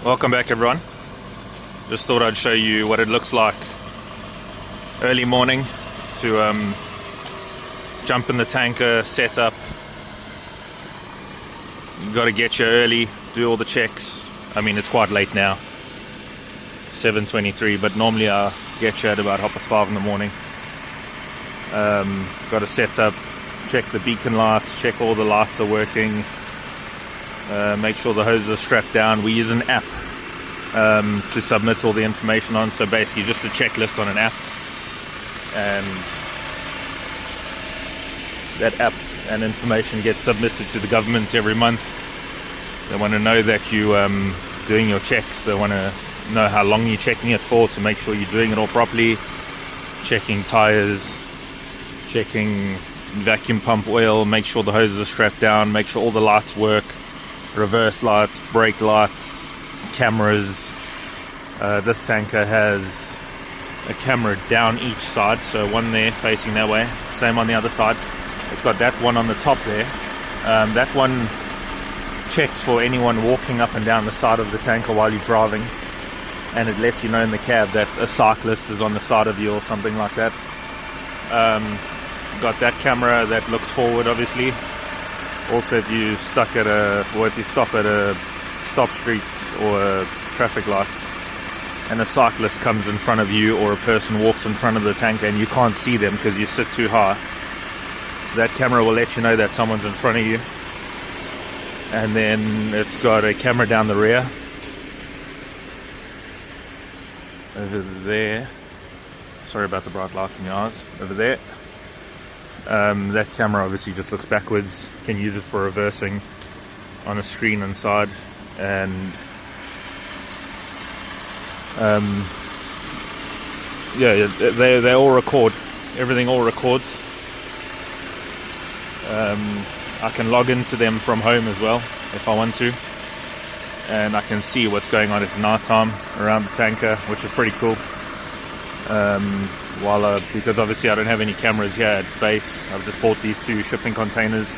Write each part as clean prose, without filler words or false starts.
Welcome back, everyone. Just thought I'd show you what it looks like early morning to jump in the tanker, set up. You've got to get here early, do all the checks. I mean, it's quite late now, 7:23, but normally I get here at about 5:30 in the morning. Got to set up, check the beacon lights, check all the lights are working, make sure the hoses are strapped down. We use an app to submit all the information on, so basically just a checklist on an app, and that app and information gets submitted to the government every month. They want to know that you doing your checks. They want to know how long you're checking it for to make sure you're doing it all properly, checking tires, checking vacuum pump oil, make sure the hoses are strapped down, make sure all the lights work, reverse lights, brake lights, cameras. This tanker has a camera down each side, so one there facing that way, same on the other side. It's got that one on the top there. That one checks for anyone walking up and down the side of the tanker while you're driving, and it lets you know in the cab that a cyclist is on the side of you or something like that. Got that camera that looks forward, obviously. Also, if you stop at a stop street or a traffic light and a cyclist comes in front of you, or a person walks in front of the tanker and you can't see them because you sit too high, that camera will let you know that someone's in front of you. And then it's got a camera down the rear over there. Sorry about the bright lights in your eyes. Over there. That camera obviously just looks backwards. You can use it for reversing on a screen inside, and yeah, they all record. Everything all records. I can log into them from home as well if I want to, and I can see what's going on at night time around the tanker, which is pretty cool. Because obviously I don't have any cameras here at base, I've just bought these 2 shipping containers.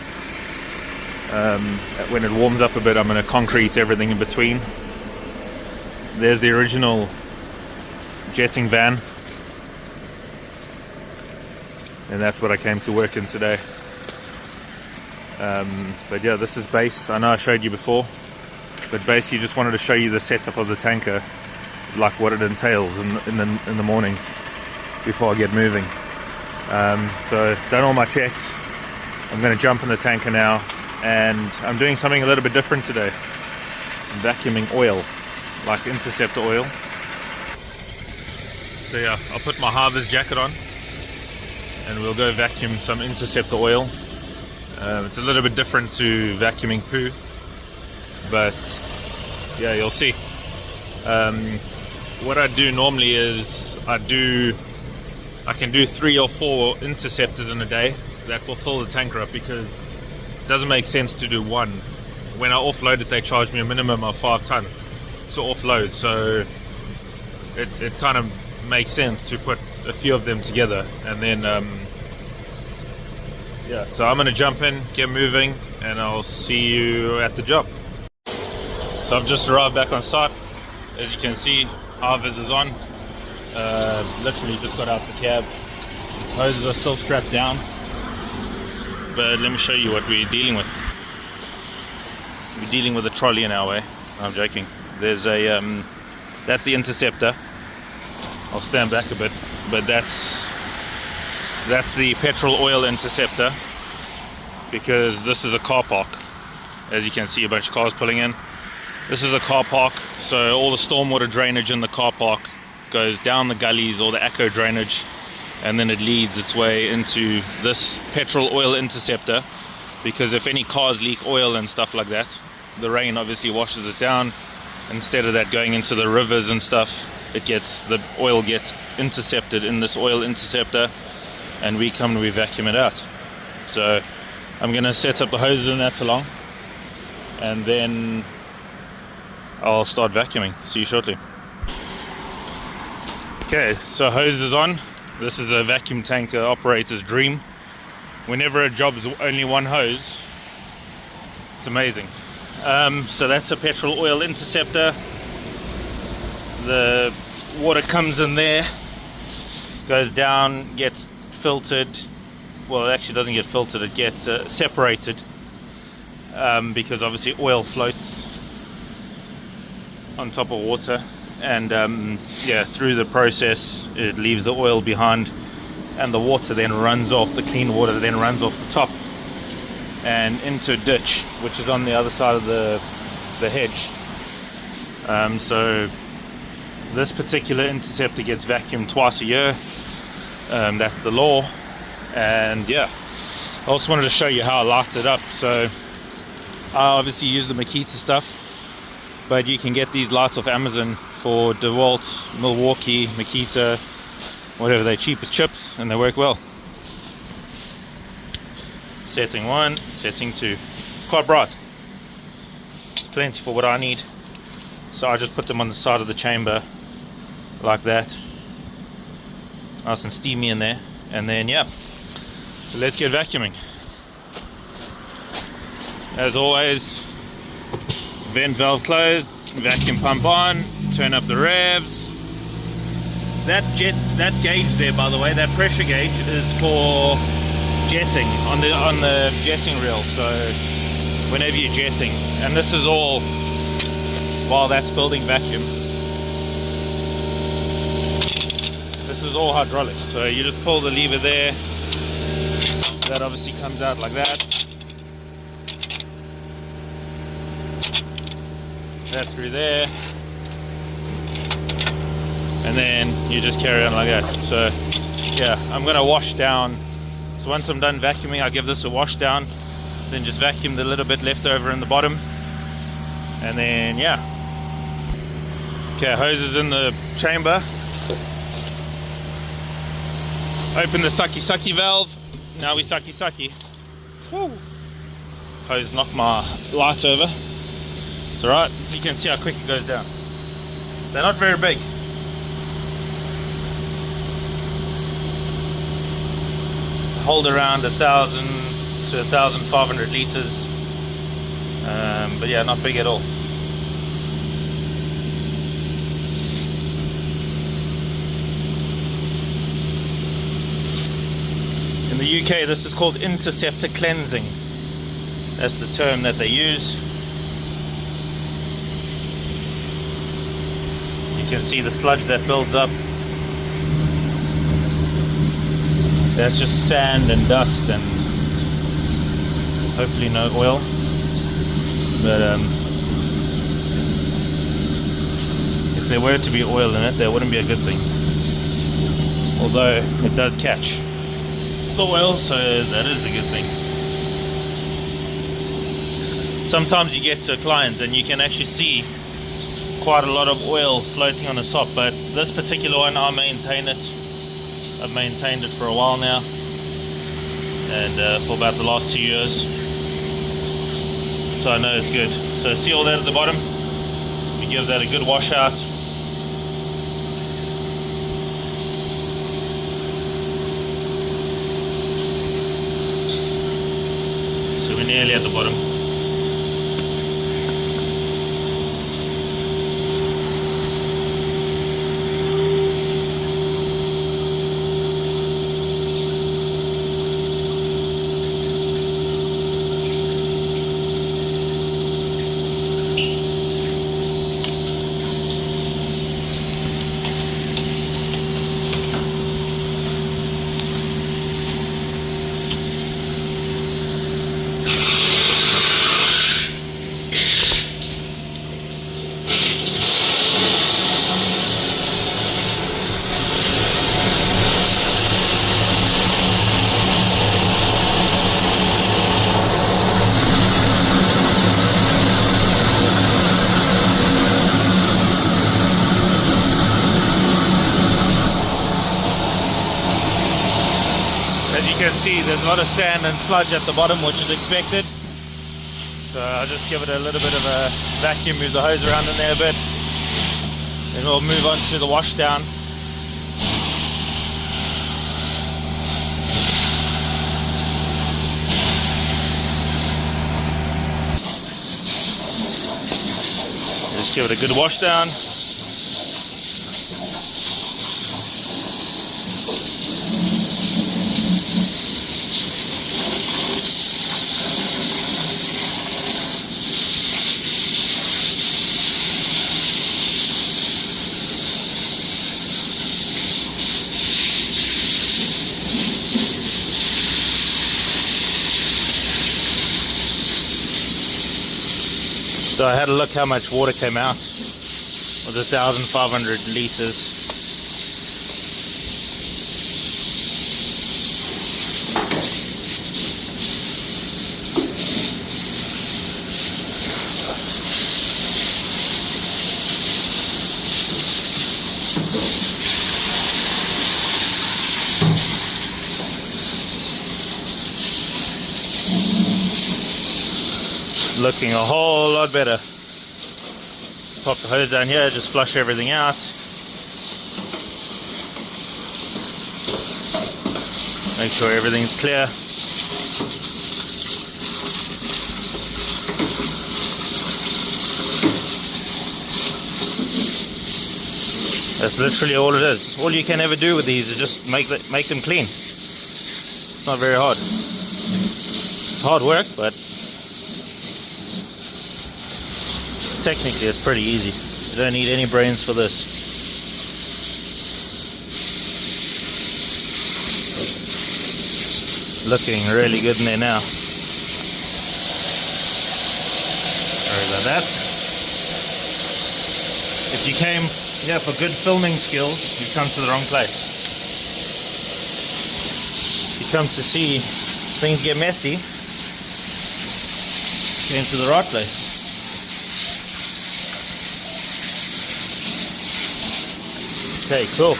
When it warms up a bit, I'm going to concrete everything in between. There's the original jetting van, and that's what I came to work in today. But yeah, this is base. I know I showed you before, but basically just wanted to show you the setup of the tanker, like what it entails in the mornings before I get moving. So done all my checks. I'm going to jump in the tanker now, and I'm doing something a little bit different today. I'm vacuuming oil, like Interceptor oil. So yeah, I'll put my Harvest jacket on and we'll go vacuum some Interceptor oil. It's a little bit different to vacuuming poo, but yeah, you'll see. What I do normally is I can do 3 or 4 Interceptors in a day. That will fill the tanker up, because it doesn't make sense to do one. When I offload it, they charge me a minimum of 5 ton to offload, so it kind of makes sense to put a few of them together. And then yeah, so I'm going to jump in, get moving, and I'll see you at the job. So I've just arrived back on site. As you can see, Harvest is on. Literally just got out the cab. Hoses are still strapped down, but let me show you what we're dealing with. We're dealing with a trolley in our way. I'm joking. There's a that's the Interceptor. I'll stand back a bit, but that's the petrol oil Interceptor, because this is a car park. As you can see, a bunch of cars pulling in. This is a car park, so all the stormwater drainage in the car park goes down the gullies, or the ACO drainage, and then it leads its way into this petrol oil Interceptor, because if any cars leak oil and stuff like that, the rain obviously washes it down. Instead of that going into the rivers and stuff, the oil gets intercepted in this oil Interceptor, and we vacuum it out. So I'm going to set up the hoses in that along, and then I'll start vacuuming. See you shortly. Okay, so hose is on. This is a vacuum tanker operator's dream. Whenever a job's only one hose, it's amazing. So that's a petrol oil Interceptor. the water comes in there, goes down, gets filtered. Well, it actually doesn't get filtered, it gets separated, because obviously oil floats on top of water, and yeah, through the process it leaves the oil behind, and the water then runs off, the clean water then runs off the top and into a ditch which is on the other side of the hedge. So this particular interceptor gets vacuumed twice a year. That's the law. And yeah, I also wanted to show you how I light it up. So I obviously use the Makita stuff, but you can get these lights off Amazon for DeWalt, Milwaukee, Makita, whatever, they're cheap as chips and they work well. Setting 1, setting 2. It's quite bright. It's plenty for what I need. So I just put them on the side of the chamber like that. Nice and steamy in there. And then yeah, so let's get vacuuming. As always, vent valve closed, vacuum pump on, turn up the revs. That gauge there, by the way, that pressure gauge is for jetting on the jetting reel. So whenever you're jetting, and this is all while that's building vacuum. This is all hydraulic, so you just pull the lever there. That obviously comes out like that. That through there. And then you just carry on like that. So yeah, I'm gonna wash down. So once I'm done vacuuming, I'll give this a wash down, then just vacuum the little bit left over in the bottom, and then yeah. Okay, hose is in the chamber. Open the sucky valve. Now we sucky. Woo. Hose knocked my light over. It's alright, you can see how quick it goes down. They're not very big. Hold around 1,000 to 1,500 liters, but yeah, not big at all. In the UK, this is called Interceptor cleansing. That's the term that they use. You can see the sludge that builds up. That's just sand and dust and hopefully no oil. But if there were to be oil in it, that wouldn't be a good thing. Although it does catch the oil, so that is the good thing. Sometimes you get to clients and you can actually see quite a lot of oil floating on the top, but this particular one, I maintain it. I've maintained it for a while now, and for about the last 2 years, so I know it's good. So see all that at the bottom, we give that a good wash out. So we're nearly at the bottom. As you can see, there's a lot of sand and sludge at the bottom, which is expected. So I'll just give it a little bit of a vacuum, move the hose around in there a bit. Then we'll move on to the wash down. Just give it a good wash down. So I had a look how much water came out. It was 1,500 liters. Looking a whole lot better. Pop the hose down here, just flush everything out. Make sure everything's clear. That's literally all it is. All you can ever do with these is just make them clean. It's not very hard. It's hard work, but technically it's pretty easy. You don't need any brains for this. Looking really good in there now. Sorry about that. If you came here for good filming skills, you come to the wrong place. If you come to see things get messy, you came to the right place. Okay, cool.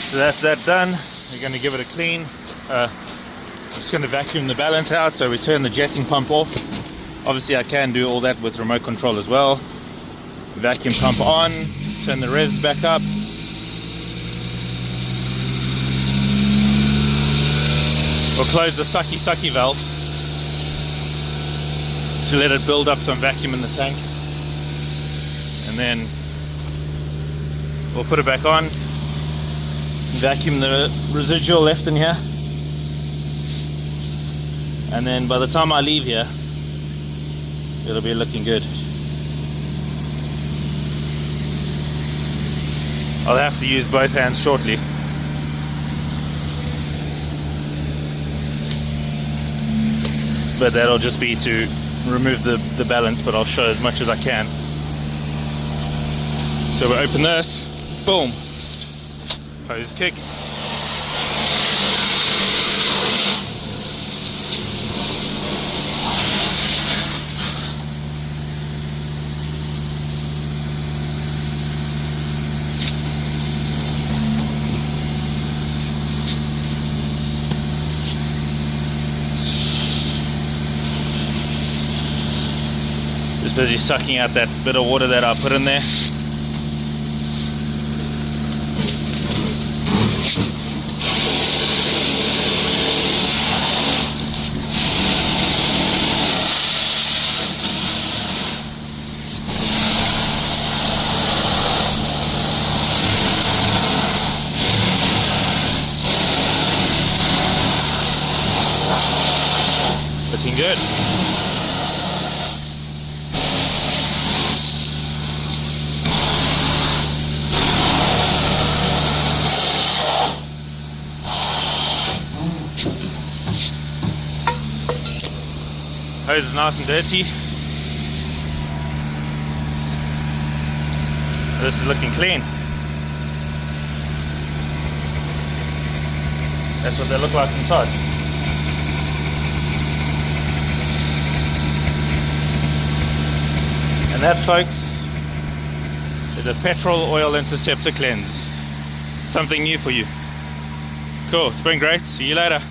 So that's that done. We're going to give it a clean. I'm just going to vacuum the balance out, so we turn the jetting pump off. Obviously I can do all that with remote control as well. Vacuum pump on, turn the revs back up. We'll close the sucky valve to let it build up some vacuum in the tank. And then we'll put it back on, vacuum the residual left in here, and then by the time I leave here, it'll be looking good. I'll have to use both hands shortly. But that'll just be to remove the balance, but I'll show as much as I can. So we open this. Boom. Hose kicks. Just busy sucking out that bit of water that I put in there. Looking good. Hose is nice and dirty. This is looking clean. That's what they look like inside. And that, folks, is a petrol oil interceptor cleanse. Something new for you. Cool, it's been great. See you later.